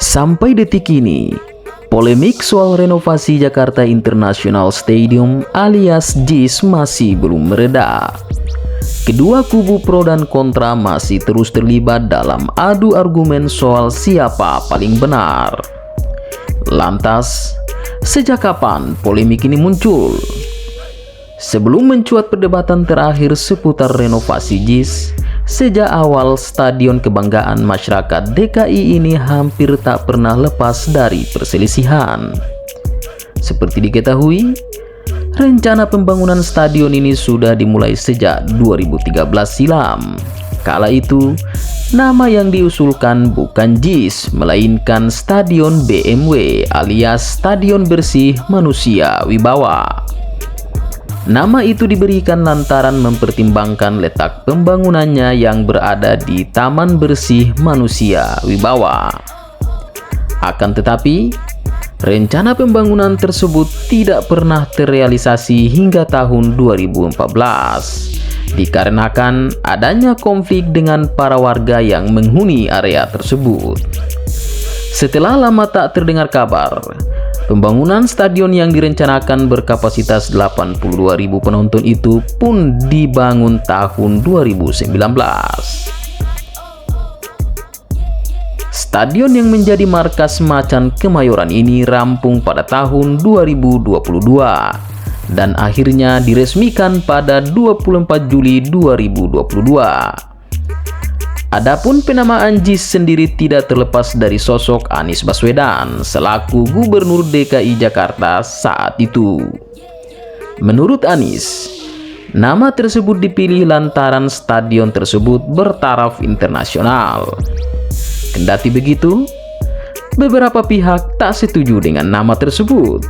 Sampai detik ini, polemik soal renovasi Jakarta International Stadium alias JIS masih belum mereda. Kedua kubu pro dan kontra masih terus terlibat dalam adu argumen soal siapa paling benar. Lantas, sejak kapan polemik ini muncul? Sebelum mencuat perdebatan terakhir seputar renovasi JIS, sejak awal Stadion Kebanggaan Masyarakat DKI ini hampir tak pernah lepas dari perselisihan. Seperti diketahui, rencana pembangunan stadion ini sudah dimulai sejak 2013 silam. Kala itu, nama yang diusulkan bukan JIS, melainkan Stadion BMW alias Stadion Bersih Manusia Wibawa. Nama itu diberikan lantaran mempertimbangkan letak pembangunannya yang berada di Taman Bersih Manusia Wibawa. Akan tetapi, rencana pembangunan tersebut tidak pernah terrealisasi hingga tahun 2014, dikarenakan adanya konflik dengan para warga yang menghuni area tersebut. Setelah lama tak terdengar kabar, pembangunan stadion yang direncanakan berkapasitas 82.000 penonton itu pun dibangun tahun 2019. Stadion yang menjadi markas Macan Kemayoran ini rampung pada tahun 2022 dan akhirnya diresmikan pada 24 Juli 2022. Adapun penamaan JIS sendiri tidak terlepas dari sosok Anies Baswedan selaku Gubernur DKI Jakarta saat itu. Menurut Anies, nama tersebut dipilih lantaran stadion tersebut bertaraf internasional. Kendati begitu, beberapa pihak tak setuju dengan nama tersebut.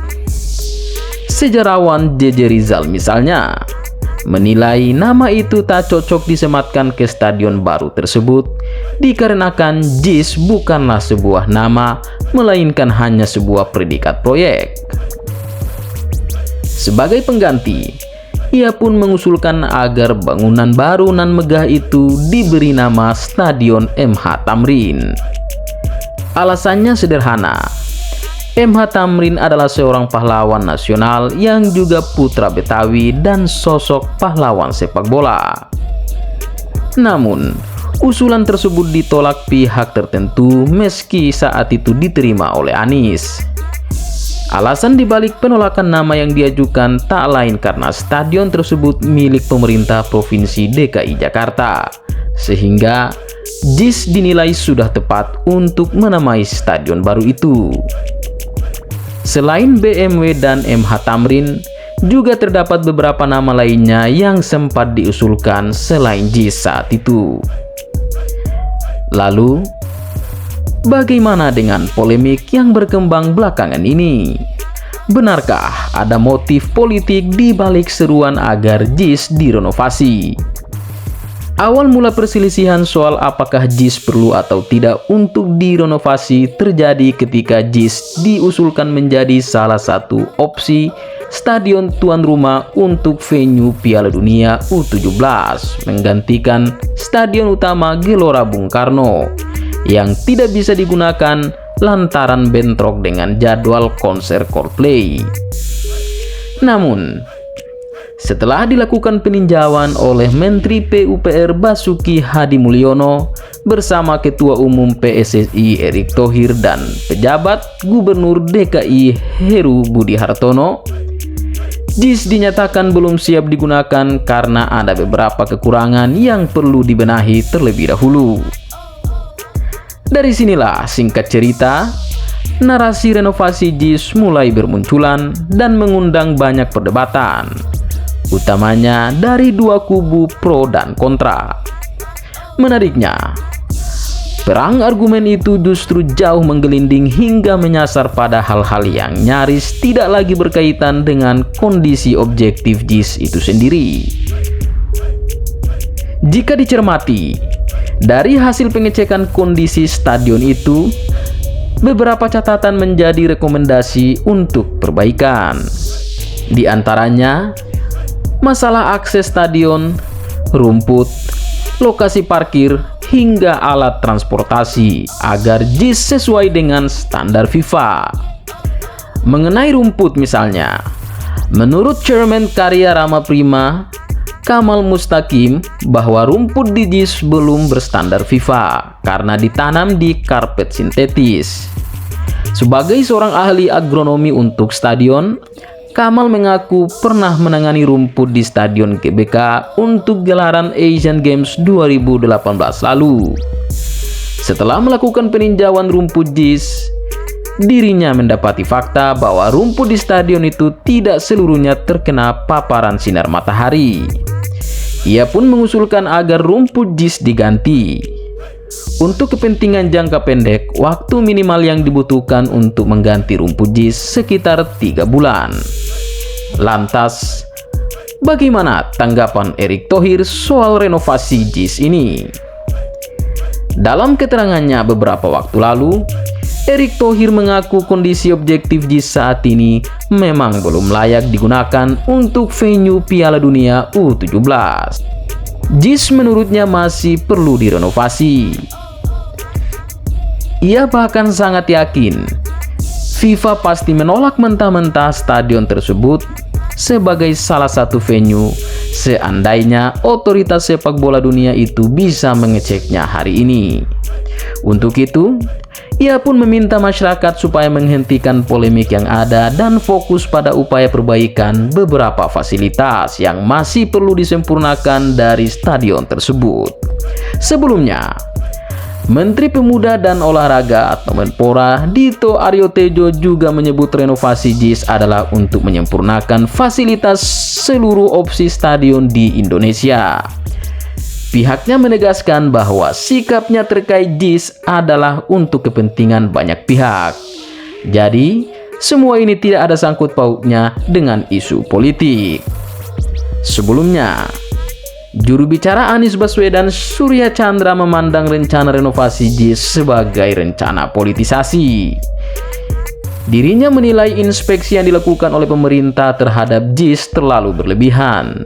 Sejarawan J.J. Rizal misalnya menilai nama itu tak cocok disematkan ke stadion baru tersebut dikarenakan JIS bukanlah sebuah nama melainkan hanya sebuah predikat proyek. Sebagai pengganti, ia pun mengusulkan agar bangunan baru nan megah itu diberi nama Stadion MH Tamrin. Alasannya sederhana. MH Tamrin adalah seorang pahlawan nasional yang juga putra Betawi dan sosok pahlawan sepak bola. Namun, usulan tersebut ditolak pihak tertentu meski saat itu diterima oleh Anies. Alasan dibalik penolakan nama yang diajukan tak lain karena stadion tersebut milik pemerintah Provinsi DKI Jakarta, sehingga JIS dinilai sudah tepat untuk menamai stadion baru itu. Selain BMW dan MH Tamrin, juga terdapat beberapa nama lainnya yang sempat diusulkan selain JIS saat itu. Lalu, bagaimana dengan polemik yang berkembang belakangan ini? Benarkah ada motif politik di balik seruan agar JIS direnovasi? Awal mula perselisihan soal apakah JIS perlu atau tidak untuk direnovasi terjadi ketika JIS diusulkan menjadi salah satu opsi stadion tuan rumah untuk venue Piala Dunia U17 menggantikan stadion utama Gelora Bung Karno yang tidak bisa digunakan lantaran bentrok dengan jadwal konser Coldplay. Namun, setelah dilakukan peninjauan oleh Menteri PUPR Basuki Hadimulyono bersama Ketua Umum PSSI Erick Thohir dan pejabat Gubernur DKI Heru Budi Hartono, JIS dinyatakan belum siap digunakan karena ada beberapa kekurangan yang perlu dibenahi terlebih dahulu. Dari sinilah singkat cerita, narasi renovasi JIS mulai bermunculan dan mengundang banyak perdebatan, utamanya dari dua kubu pro dan kontra. Menariknya, perang argumen itu justru jauh menggelinding hingga menyasar pada hal-hal yang nyaris tidak lagi berkaitan dengan kondisi objektif JIS itu sendiri. Jika dicermati, dari hasil pengecekan kondisi stadion itu, beberapa catatan menjadi rekomendasi untuk perbaikan. Di antaranya, masalah akses stadion, rumput, lokasi parkir, hingga alat transportasi agar JIS sesuai dengan standar FIFA. Mengenai rumput misalnya, menurut Chairman Karya Rama Prima, Kamal Mustaqim, bahwa rumput di JIS belum berstandar FIFA karena ditanam di karpet sintetis. Sebagai seorang ahli agronomi untuk stadion, Kamal mengaku pernah menangani rumput di Stadion GBK untuk gelaran Asian Games 2018 lalu. Setelah melakukan peninjauan rumput JIS, dirinya mendapati fakta bahwa rumput di stadion itu tidak seluruhnya terkena paparan sinar matahari. Ia pun mengusulkan agar rumput JIS diganti. Untuk kepentingan jangka pendek, waktu minimal yang dibutuhkan untuk mengganti rumput JIS sekitar 3 bulan. Lantas, bagaimana tanggapan Erick Thohir soal renovasi JIS ini? Dalam keterangannya beberapa waktu lalu, Erick Thohir mengaku kondisi objektif JIS saat ini memang belum layak digunakan untuk venue Piala Dunia U17. JIS menurutnya masih perlu direnovasi. Ia bahkan sangat yakin FIFA pasti menolak mentah-mentah stadion tersebut sebagai salah satu venue seandainya otoritas sepak bola dunia itu bisa mengeceknya hari ini. Untuk itu, ia pun meminta masyarakat supaya menghentikan polemik yang ada dan fokus pada upaya perbaikan beberapa fasilitas yang masih perlu disempurnakan dari stadion tersebut. Sebelumnya, Menteri Pemuda dan Olahraga atau Menpora Dito Aryo Tejo juga menyebut renovasi JIS adalah untuk menyempurnakan fasilitas seluruh opsi stadion di Indonesia. Pihaknya menegaskan bahwa sikapnya terkait JIS adalah untuk kepentingan banyak pihak. Jadi, semua ini tidak ada sangkut pautnya dengan isu politik. Sebelumnya, juru bicara Anies Baswedan, Surya Chandra, memandang rencana renovasi JIS sebagai rencana politisasi. Dirinya menilai inspeksi yang dilakukan oleh pemerintah terhadap JIS terlalu berlebihan.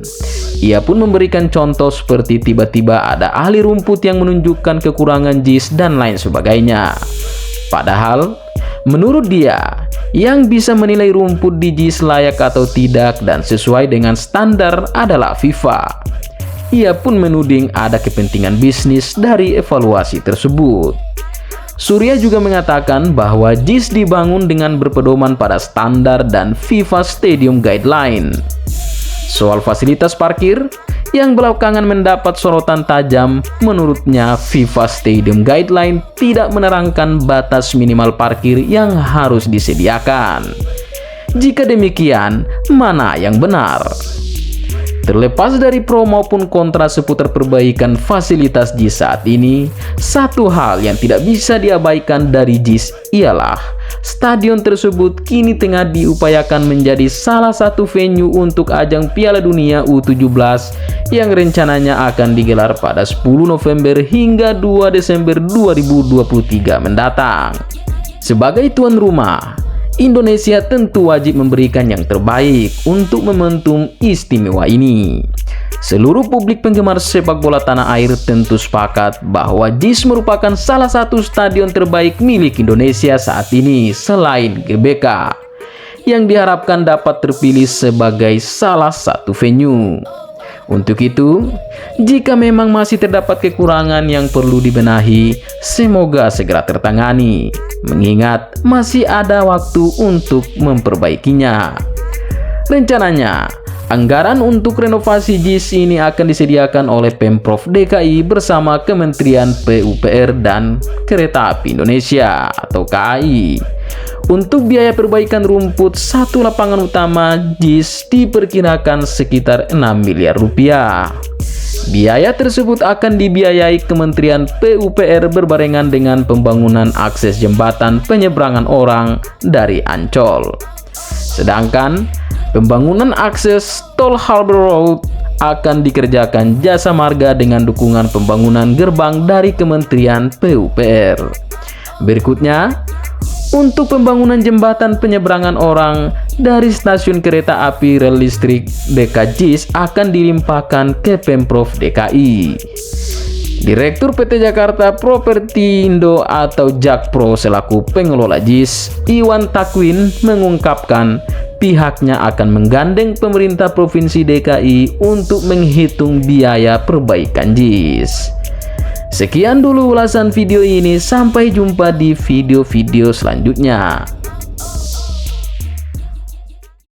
Ia pun memberikan contoh seperti tiba-tiba ada ahli rumput yang menunjukkan kekurangan JIS dan lain sebagainya. Padahal, menurut dia, yang bisa menilai rumput di JIS layak atau tidak dan sesuai dengan standar adalah FIFA. Ia pun menuding ada kepentingan bisnis dari evaluasi tersebut. Surya juga mengatakan bahwa JIS dibangun dengan berpedoman pada standar dan FIFA Stadium Guideline. Soal fasilitas parkir yang belakangan mendapat sorotan tajam, menurutnya FIFA Stadium Guideline tidak menerangkan batas minimal parkir yang harus disediakan. Jika demikian, mana yang benar? Terlepas dari pro maupun kontra seputar perbaikan fasilitas JIS saat ini, satu hal yang tidak bisa diabaikan dari JIS ialah stadion tersebut kini tengah diupayakan menjadi salah satu venue untuk ajang Piala Dunia U17 yang rencananya akan digelar pada 10 November hingga 2 Desember 2023 mendatang. Sebagai tuan rumah, Indonesia tentu wajib memberikan yang terbaik untuk momentum istimewa ini. Seluruh publik penggemar sepak bola tanah air tentu sepakat bahwa JIS merupakan salah satu stadion terbaik milik Indonesia saat ini selain GBK, yang diharapkan dapat terpilih sebagai salah satu venue. Untuk itu, jika memang masih terdapat kekurangan yang perlu dibenahi, semoga segera tertangani, mengingat masih ada waktu untuk memperbaikinya. Rencananya, anggaran untuk renovasi JIS ini akan disediakan oleh Pemprov DKI bersama Kementerian PUPR dan Kereta Api Indonesia atau KAI. Untuk biaya perbaikan rumput satu lapangan utama JIS diperkirakan sekitar 6 miliar rupiah. Biaya tersebut akan dibiayai Kementerian PUPR berbarengan dengan pembangunan akses jembatan penyeberangan orang dari Ancol. Sedangkan pembangunan akses Tol Harbor Road akan dikerjakan Jasa Marga dengan dukungan pembangunan gerbang dari Kementerian PUPR. Berikutnya, untuk pembangunan jembatan penyeberangan orang dari stasiun kereta api rel listrik DKJIS akan dilimpahkan ke Pemprov DKI. Direktur PT Jakarta Propertindo atau Jakpro selaku pengelola JIS, Iwan Takwin, mengungkapkan pihaknya akan menggandeng pemerintah Provinsi DKI untuk menghitung biaya perbaikan JIS. Sekian dulu ulasan video ini, sampai jumpa di video-video selanjutnya.